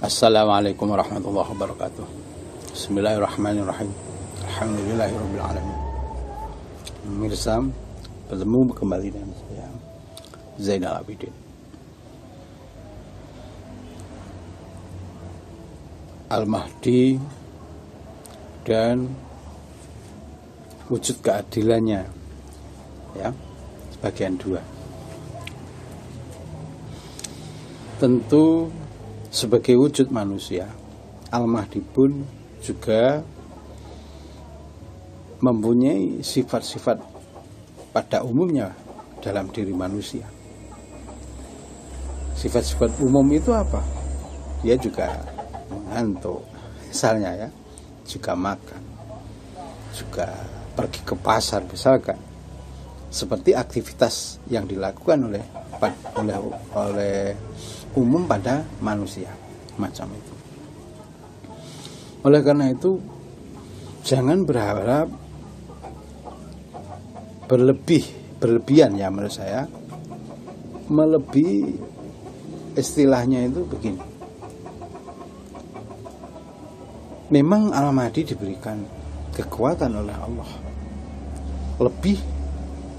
Assalamualaikum warahmatullahi wabarakatuh. Bismillahirrahmanirrahim. Alhamdulillahirabbil alamin. Pemirsa, bertemu kembali dengan saya Zainal Abidin. Al-Mahdi dan wujud keadilannya, ya, bagian 2. Tentu sebagai wujud manusia, Al-Mahdi pun juga mempunyai sifat-sifat pada umumnya dalam diri manusia. Sifat-sifat umum itu apa? Dia juga mengantuk, misalnya, ya, juga makan, juga pergi ke pasar misalkan, seperti aktivitas yang dilakukan oleh umum pada manusia macam itu. Oleh karena itu, jangan berharap berlebihan, ya, menurut saya melebihi. Istilahnya itu begini, memang Al-Mahdi diberikan kekuatan oleh Allah lebih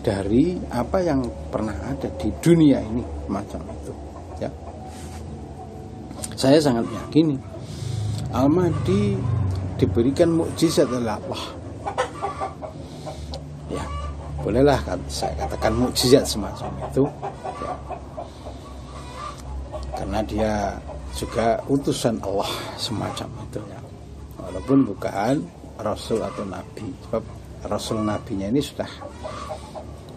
dari apa yang pernah ada di dunia ini macam itu, ya. Saya sangat meyakini Al-Mahdi diberikan mukjizat oleh Allah, ya, bolehlah saya katakan mukjizat semacam itu, ya. Karena dia juga utusan Allah semacam itu, ya. Walaupun bukan Rasul atau Nabi, sebab Rasul Nabinya ini sudah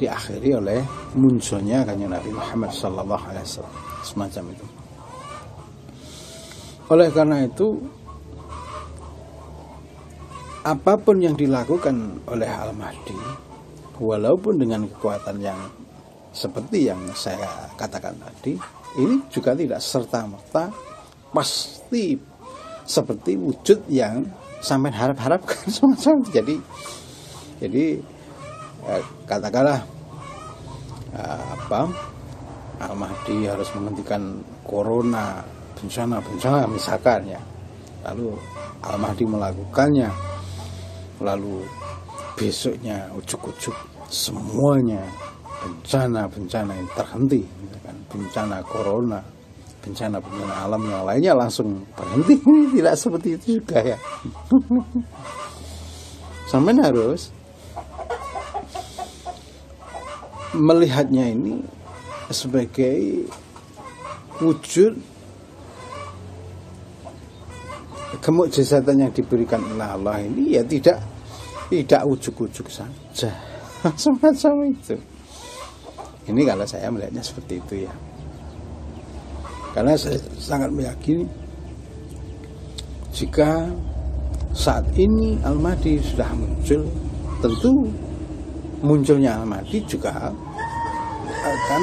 diakhiri oleh munculnya Kanjeng Nabi Muhammad SAW semacam itu. Oleh karena itu, apapun yang dilakukan oleh Al-Mahdi, walaupun dengan kekuatan yang seperti yang saya katakan tadi, ini juga tidak serta-merta pasti seperti wujud yang sampai harap-harapkan semacam itu. Jadi katakanlah Al-Mahdi harus menghentikan corona, bencana misalkan, ya, lalu Al-Mahdi melakukannya, lalu besoknya ujuk-ujuk semuanya bencana yang terhenti, misalkan bencana corona, bencana alam yang lainnya langsung berhenti. Tidak seperti itu juga, ya. Sampai harus melihatnya ini sebagai wujud kemukjizatan yang diberikan oleh Allah ini, ya, tidak ujuk-ujuk saja semacam itu. Ini kalau saya melihatnya seperti itu, ya. Karena saya sangat meyakini jika saat ini Al-Mahdi sudah muncul, tentu munculnya Al-Mahdi juga akan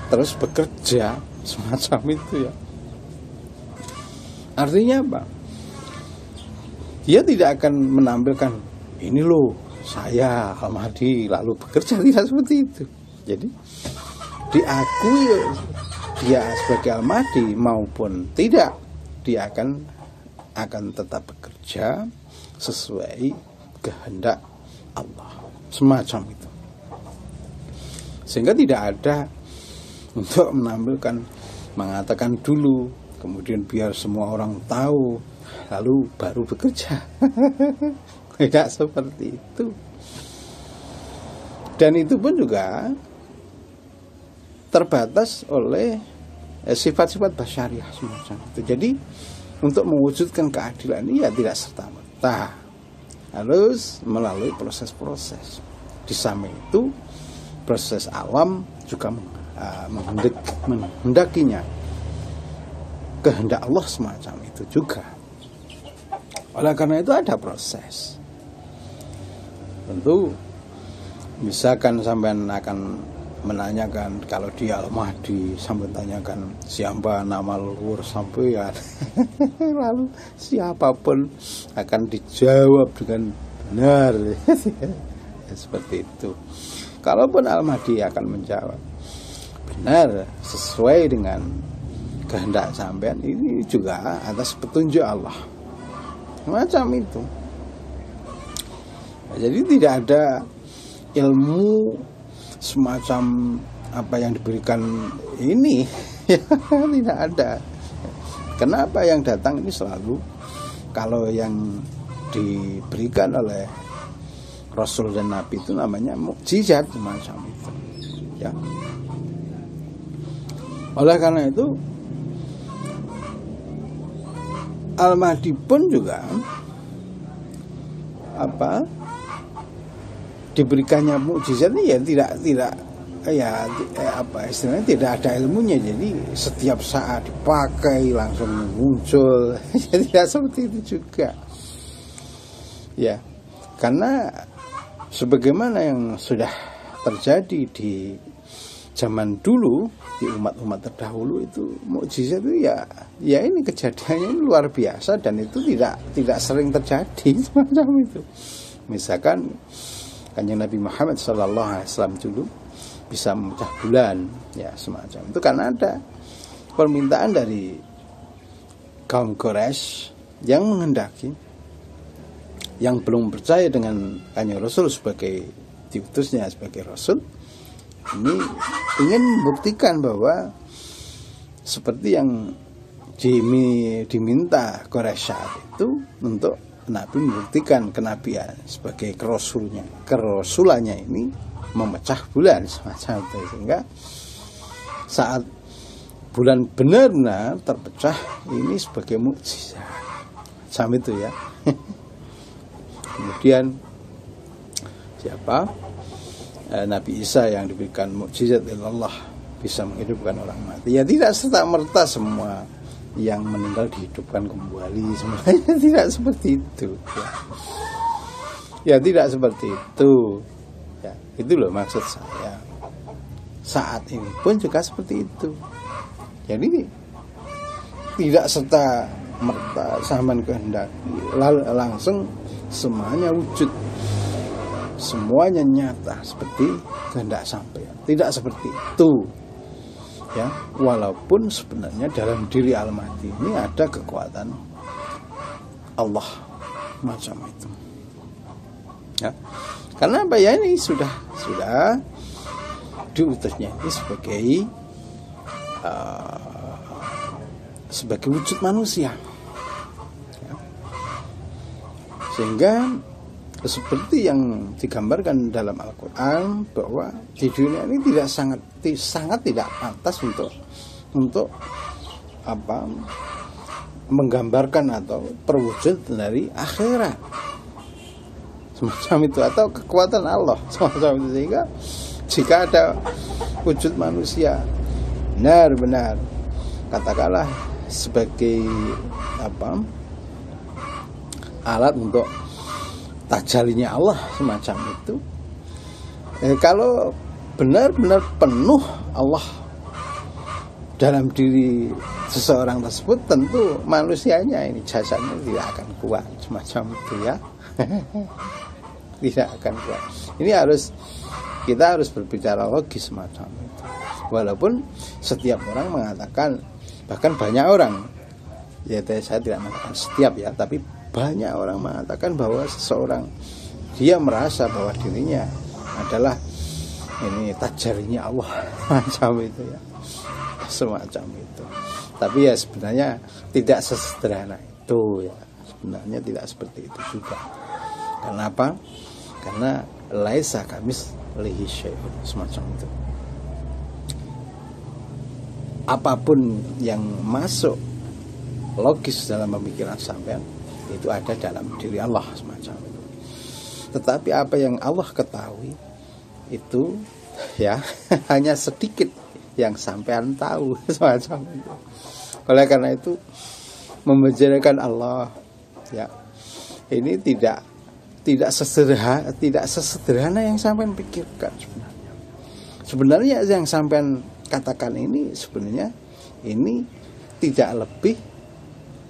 terus bekerja semacam itu, ya. Artinya apa? Dia tidak akan menampilkan ini loh saya Al-Mahdi lalu bekerja, tidak seperti itu. Jadi diakui dia sebagai Al-Mahdi maupun tidak, dia akan tetap bekerja sesuai kehendak Allah semacam itu. Sehingga tidak ada untuk menampilkan, mengatakan dulu, kemudian biar semua orang tahu, lalu baru bekerja. Tidak seperti itu. Dan itu pun juga terbatas oleh sifat-sifat basyariah semacam itu. Jadi untuk mewujudkan keadilan ini, ya, tidak serta-merta, harus melalui proses-proses. Di samping itu, proses alam juga menghendakinya kehendak Allah semacam itu juga. Oleh karena itu ada proses. Tentu misalkan sampean akan menanyakan, kalau dia Al-Mahdi sampai tanyakan siapa nama leluhur sampean, lalu siapapun akan dijawab dengan benar. Seperti itu. Kalaupun Al-Mahdi akan menjawab benar sesuai dengan kehendak sampean ini juga atas petunjuk Allah. Macam itu. Jadi tidak ada ilmu semacam apa yang diberikan ini tidak ada. Kenapa yang datang ini selalu kalau yang diberikan oleh Rasul dan Nabi itu namanya mukjizat semacam itu, ya. Oleh karena itu Al-Mahdi pun juga diberikannya mukjizat ya tidak istilahnya tidak ada ilmunya, jadi setiap saat dipakai langsung muncul. Jadi tidak seperti itu juga, ya, karena sebagaimana yang sudah terjadi di zaman dulu di umat-umat terdahulu itu mukjizat itu ya ini kejadiannya ini luar biasa dan itu tidak sering terjadi semacam itu. Misalkan Kanjeng Nabi Muhammad SAW dulu bisa memecah bulan, ya semacam itu karena ada permintaan dari kaum Quraisy yang menghendaki, yang belum percaya dengan Kanjeng Rasul sebagai diutusnya sebagai Rasul, ini ingin membuktikan bahwa seperti yang diminta Quraisy saat itu untuk Nabi membuktikan kenabian sebagai kerasulannya ini memecah bulan semacam itu, sehingga saat bulan benar-benar terpecah ini sebagai mukjizat macam itu, ya. Kemudian siapa? Nabi Isa yang diberikan mukjizat oleh Allah bisa menghidupkan orang mati. Ya tidak serta-merta semua yang meninggal dihidupkan kembali semuanya, tidak seperti itu, ya tidak seperti itu, ya itu loh maksud saya. Saat ini pun juga seperti itu, jadi tidak serta-merta sampean kehendaki langsung semuanya wujud, semuanya nyata seperti kehendak sampean, tidak seperti itu, ya. Walaupun sebenarnya dalam diri Al-Mahdi ini ada kekuatan Allah macam itu, ya. Karena apa ya, ini sudah diutusnya ini sebagai wujud manusia, ya. Sehingga seperti yang digambarkan dalam Al-Quran bahwa di dunia ini sangat tidak pantas untuk menggambarkan atau perwujud dari akhirat semacam itu atau kekuatan Allah semacam itu, sehingga jika ada wujud manusia benar-benar katakanlah sebagai alat untuk tajalinya Allah semacam itu, kalau benar-benar penuh Allah dalam diri seseorang tersebut, tentu manusianya ini jasadnya tidak akan kuat semacam itu, ya. Tidak akan kuat. Ini kita harus berbicara logis semacam itu. Walaupun setiap orang mengatakan, bahkan banyak orang, ya saya tidak mengatakan setiap, ya, tapi banyak orang mengatakan bahwa seseorang dia merasa bahwa dirinya adalah ini tajarinya Allah macam itu, ya, semacam itu. Tapi ya sebenarnya tidak sesederhana itu, ya, sebenarnya tidak seperti itu juga. Kenapa? Karena laisa kamitslihi syai'un semacam itu. Apapun yang masuk logis dalam pemikiran sampean itu ada dalam diri Allah semacam itu. Tetapi apa yang Allah ketahui itu, ya, hanya sedikit yang sampean tahu semacam itu. Oleh karena itu membicarakan Allah, ya, ini tidak sesederhana yang sampean pikirkan sebenarnya. Sebenarnya yang sampean katakan ini sebenarnya ini tidak lebih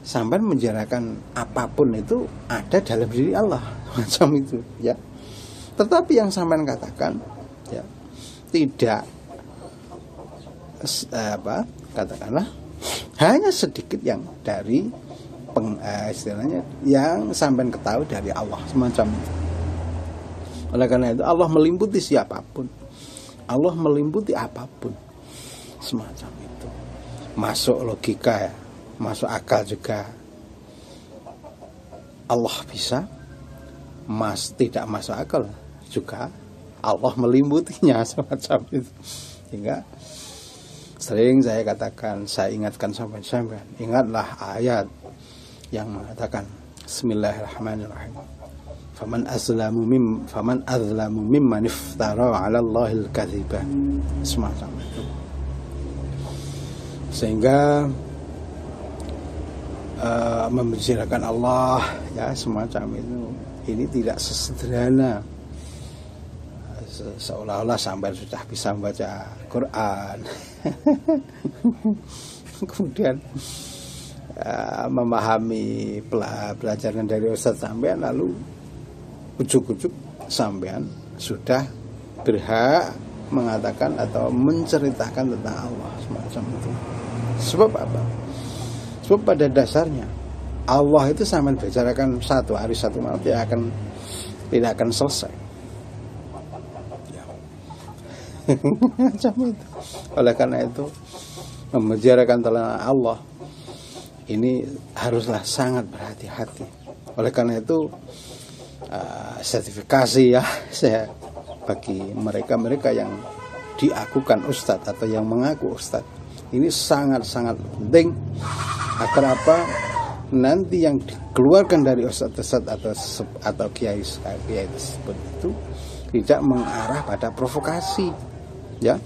sampean menjarakan apapun itu ada dalam diri Allah macam itu, ya. Tetapi yang sampean katakan, ya, tidak katakanlah Hanya sedikit yang dari istilahnya yang sampean ketahui dari Allah, semacam itu. Oleh karena itu Allah melimputi siapapun, Allah melimputi apapun, semacam itu. Masuk logika ya, masuk akal juga. Allah bisa, tidak masuk akal juga Allah melimputinya, semacam itu. Sehingga sering saya katakan, saya ingatkan sampai ingatlah ayat yang mengatakan Bismillahirrahmanirrahim. Faman azlamu mimman iftara 'ala Allahil kadziba. Semacam itu. Sehingga membicarakan Allah ya, semacam itu. Ini tidak sesederhana seolah-olah sampai sudah bisa membaca Quran kemudian memahami pelajaran dari Ustaz sampean, lalu ujuk-ujuk sampean sudah berhak mengatakan atau menceritakan tentang Allah, semacam itu. Sebab apa? Sebab pada dasarnya Allah itu sampean bicarakan satu hari satu malam tidak akan selesai. Macam itu. Oleh karena itu membicarakan tentang Allah ini haruslah sangat berhati-hati. Oleh karena itu sertifikasi ya saya bagi mereka yang diakukan ustadz atau yang mengaku ustadz ini sangat-sangat penting agar apa, nanti yang dikeluarkan dari ustadz atau kiai tersebut itu tidak mengarah pada provokasi. Ya,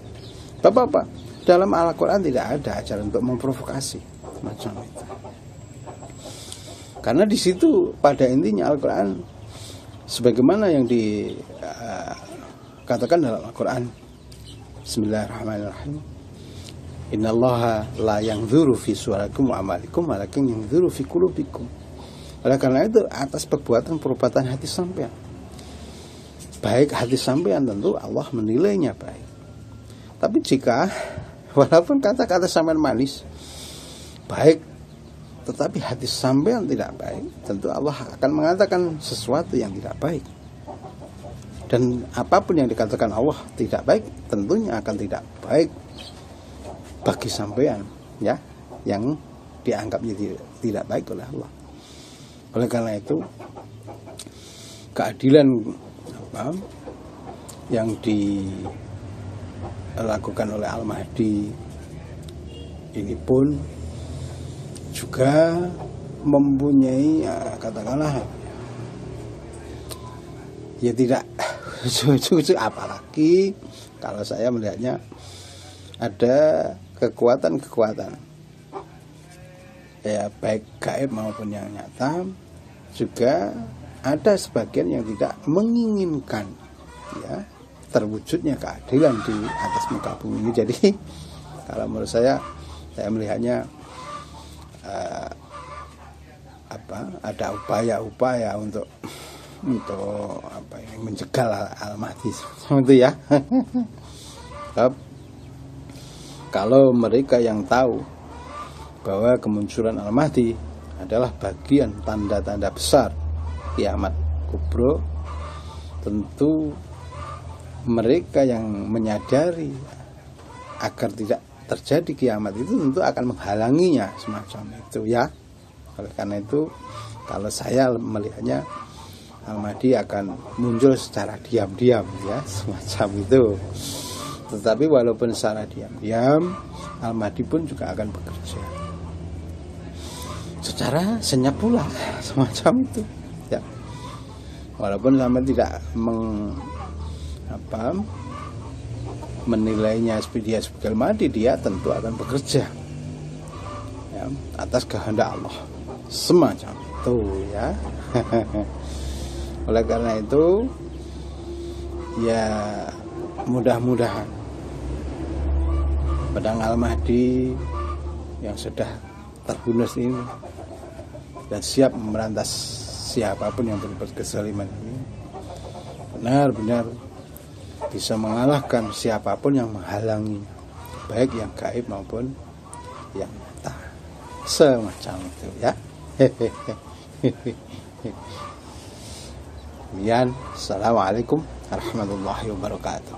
Bapak-bapak, dalam Al-Quran tidak ada ajaran untuk memprovokasi macam itu. Karena di situ pada intinya Al-Quran sebagaimana yang dikatakan dalam Al-Quran, Bismillahirrahmanirrahim. Innallaha la yanzuru fi suwarikum wa amalikum walakin yanzuru fi qulubikum. Oleh karena itu atas perbuatan hati sampean, baik hati sampean tentu Allah menilainya baik. Tapi jika walaupun kata-kata sampean manis baik, tetapi hati sampean tidak baik, tentu Allah akan mengatakan sesuatu yang tidak baik. Dan apapun yang dikatakan Allah tidak baik, tentunya akan tidak baik bagi sampean, ya, yang dianggapnya tidak baik oleh Allah. Oleh karena itu keadilan yang dilakukan oleh Al-Mahdi ini pun juga mempunyai katakanlah ya tidak apalagi kalau saya melihatnya ada kekuatan ya baik gaib maupun yang nyata, juga ada sebagian yang tidak menginginkan ya terwujudnya keadilan di atas muka bumi ini. Jadi kalau menurut saya melihatnya ada upaya-upaya untuk menjegal Al-Mahdi itu ya. Kalau mereka yang tahu bahwa kemunculan Al-Mahdi adalah bagian tanda-tanda besar kiamat kubro, tentu mereka yang menyadari agar tidak terjadi kiamat itu tentu akan menghalanginya, semacam itu ya. Oleh karena itu kalau saya melihatnya Al-Mahdi akan muncul secara diam-diam ya, semacam itu. Tetapi walaupun secara diam-diam, Al-Mahdi pun juga akan bekerja secara senyap pula, semacam itu ya. Walaupun sampai tidak menilainya dia sebagai Al-Mahdi, dia tentu akan bekerja ya, atas kehendak Allah, semacam itu ya. Oleh karena itu ya mudah-mudahan pedang Al-Mahdi yang sudah terhunus ini dan siap memerantas siapapun yang berbuat kezaliman ini benar-benar bisa mengalahkan siapapun yang menghalanginya, baik yang gaib maupun yang nyata. semacam itu ya. Kemudian, assalamualaikum warahmatullahi wabarakatuh.